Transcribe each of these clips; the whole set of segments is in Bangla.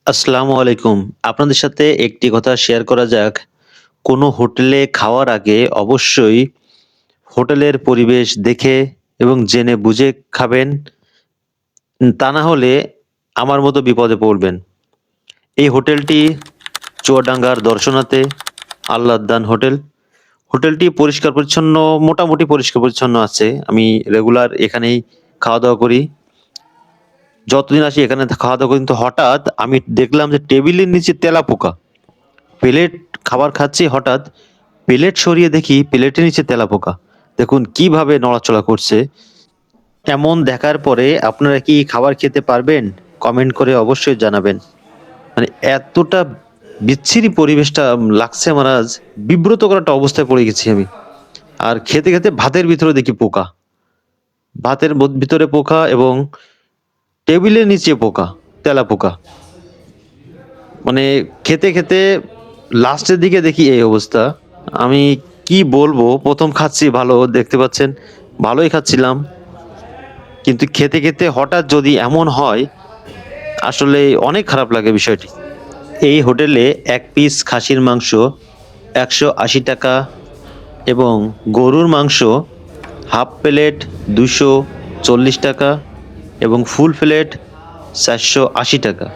আসসালামু আলাইকুম। আপনাদের সাথে একটি কথা শেয়ার করা যাক। কোনো হোটেলে খাওয়ার আগে অবশ্যই হোটেলের পরিবেশ দেখে এবং জেনে বুঝে খাবেন। তা না হলে আমার মতো বিপদে পড়বেন। এই হোটেলটি চুয়াডাঙ্গার দর্শনাতে আল্লাহদান হোটেল। হোটেলটি পরিষ্কার-পরিচ্ছন্ন, মোটামুটি পরিষ্কার-পরিচ্ছন্ন আছে। আমি রেগুলার এখানেই খাওয়া-দাওয়া করি। যতদিন আসি এখানে খাওয়া-দাওয়া করি, কিন্তু হঠাৎ আমি দেখলাম যে টেবিলের নিচে তেলাপোকা। প্লেট খাবার খাচ্ছি, হঠাৎ প্লেট সরিয়ে দেখি প্লেটের নিচে তেলাপোকা। দেখুন কিভাবে নড়াচড়া করছে। এমন দেখার পরে আপনারা কি খাবার খেতে পারবেন? কমেন্ট করে অবশ্যই জানাবেন। মানে এতটা বিচ্ছিরি পরিবেশটা লাগছে আমার আজ। বিব্রতকর একটা অবস্থায় পড়ে গেছি আমি। আর খেতে ভাতের ভিতরে দেখি পোকা। ভাতের ভিতরে পোকা এবং টেবিলের নিচে পোকা, তেলাপোকা। মানে খেতে লাস্টের দিকে দেখি এই অবস্থা। আমি কি বলবো? ১ম খাচ্ছি ভালো, দেখতে পাচ্ছেন ভালোই খাচ্ছিলাম। কিন্তু খেতে হঠাৎ যদি এমন হয়, আসলে অনেক খারাপ লাগে বিষয়টি। এই হোটেলে ১ পিস খাসির মাংস ৳১৮০ এবং গরুর মাংস হাফ প্লেট ৳২৪০ এবং ফুল প্লেট ৳৪৮০।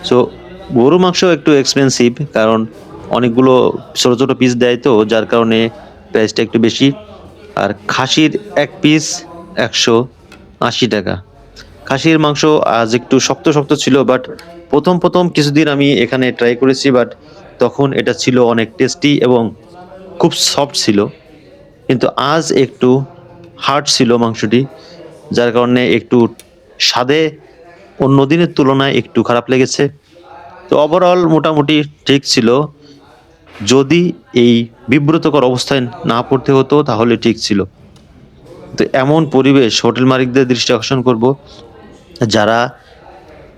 সো গরুর মাংস একটু এক্সপেনসিভ, কারণ অনেকগুলো ছোট পিস দেয়, তো যার কারণে প্রাইসটা একটু বেশি। আর খাসির ১ পিস ৳১৮০। খাসির মাংস আজ একটু শক্ত ছিল, বাট ১ম কিছুদিন আমি এখানে ট্রাই করেছি, বাট তখন এটা ছিল অনেক টেস্টি এবং খুব সফট ছিল। কিন্তু আজ একটু হার্ড ছিল মাংসটি, যার কারণে একটু স্বাদে অন্য দিনের তুলনায় একটু খারাপ লেগেছে। তো ওভারঅল মোটামুটি ঠিক ছিল। যদি এই বিব্রতকর অবস্থায় না পড়তে হতো তাহলে ঠিক ছিল। তো এমন পরিবেশ হোটেল মালিকদের দৃষ্টি আকর্ষণ করব, যারা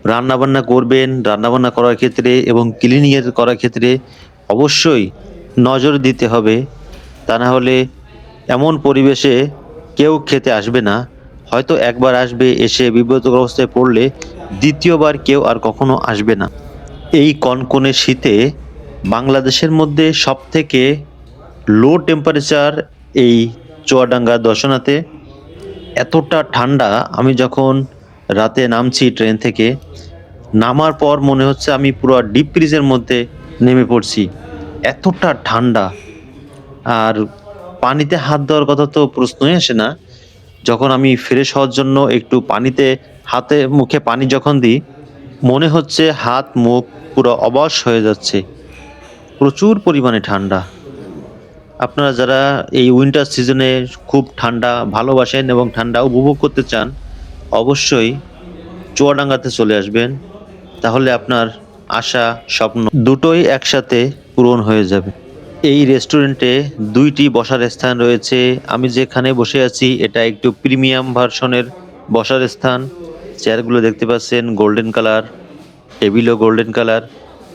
রান্নাবান্না করবেন, রান্নাবান্না করার ক্ষেত্রে এবং ক্লিনিং এর করার ক্ষেত্রে অবশ্যই নজর দিতে হবে। তা না হলে এমন পরিবেশে কেউ খেতে আসবে না। হয়তো একবার আসবে, এসে বিব্রতকর অবস্থায় পড়লে ২য় বার কেউ আর কখনো আসবে না। এই কনকনে শীতে বাংলাদেশের মধ্যে সবথেকে লো টেম্পারেচার এই চুয়াডাঙ্গা দর্শনাতে। এতটা ঠান্ডা, আমি যখন রাতে নামছি ট্রেন থেকে, নামার পর মনে হচ্ছে আমি পুরা ডিপ ফ্রিজের মধ্যে নেমে পড়ছি। এতটা ঠান্ডা। আর পানিতে হাত দেওয়ার কথা তো প্রশ্নই আসে না। যখন আমি ফ্রেশ হওয়ার জন্য একটু পানিতে হাতে মুখে পানি যখন দিই, মনে হচ্ছে হাত মুখ পুরো অবশ হয়ে যাচ্ছে। প্রচুর পরিমাণে ঠান্ডা। আপনারা যারা এই উইন্টার সিজনে খুব ঠান্ডা ভালোবাসেন এবং ঠান্ডা উপভোগ করতে চান, অবশ্যই চুয়াডাঙ্গাতে চলে আসবেন। তাহলে আপনার আশা, স্বপ্ন দুটোই একসাথে পূরণ হয়ে যাবে। এই রেস্টুরেন্টে ২ টি বসার স্থান রয়েছে। আমি যেখানে বসে আছি এটা একটু প্রিমিয়াম ভার্সনের বসার স্থান। চেয়ারগুলো দেখতে পাচ্ছেন গোল্ডেন কালার, টেবিলও গোল্ডেন কালার।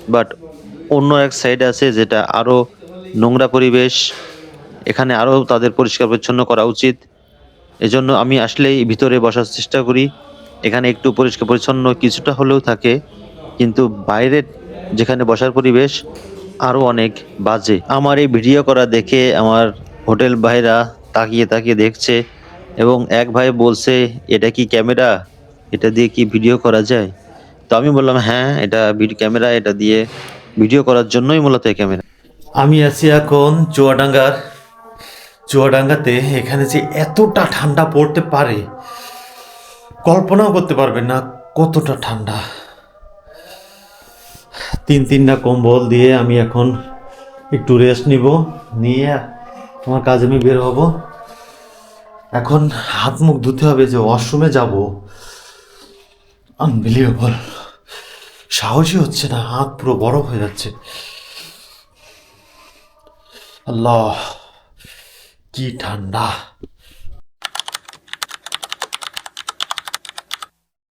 বাট অন্য এক সাইড আছে যেটা আরো নোংরা পরিবেশ। এখানে আরো তাদের পরিষ্কার-পরিচ্ছন্ন করা উচিত। এজন্য আমি আসলেই ভিতরে বসার চেষ্টা করি। এখানে একটু পরিষ্কার-পরিচ্ছন্ন কিছুটা হলেও থাকে। কিন্তু বাইরের যেখানে বসার পরিবেশ আরো অনেক বাজে। আমার এই ভিডিও করা দেখে আমার হোটেল ভাইরা তাকিয়ে দেখছে এবং এক ভাই বলছে, "এটা কি ক্যামেরা? এটা দিয়ে কি ভিডিও করা যায়?" তো আমি বললাম, "হ্যাঁ, এটা ক্যামেরা, এটা দিয়ে ভিডিও করার জন্যই মূলত এই ক্যামেরা।" আমি আছি এখন চুয়াডাঙ্গাতে। এখানে যে এতটা ঠান্ডা পড়তে পারে কল্পনাও করতে পারবেন না, কতটা ঠান্ডা। ৩টা কম্বল দিয়ে আমি এখন একটু রেস্ট নিব, নিয়ে আমার কাজে আমি বের হব। এখন হাত মুখ ধুতে হবে, যে ওয়াশরুমে যাব আনবিলিভেবল, সাহসই হচ্ছে না, হাত পুরো বরফ হয়ে যাচ্ছে। আল্লাহ, কি ঠান্ডা!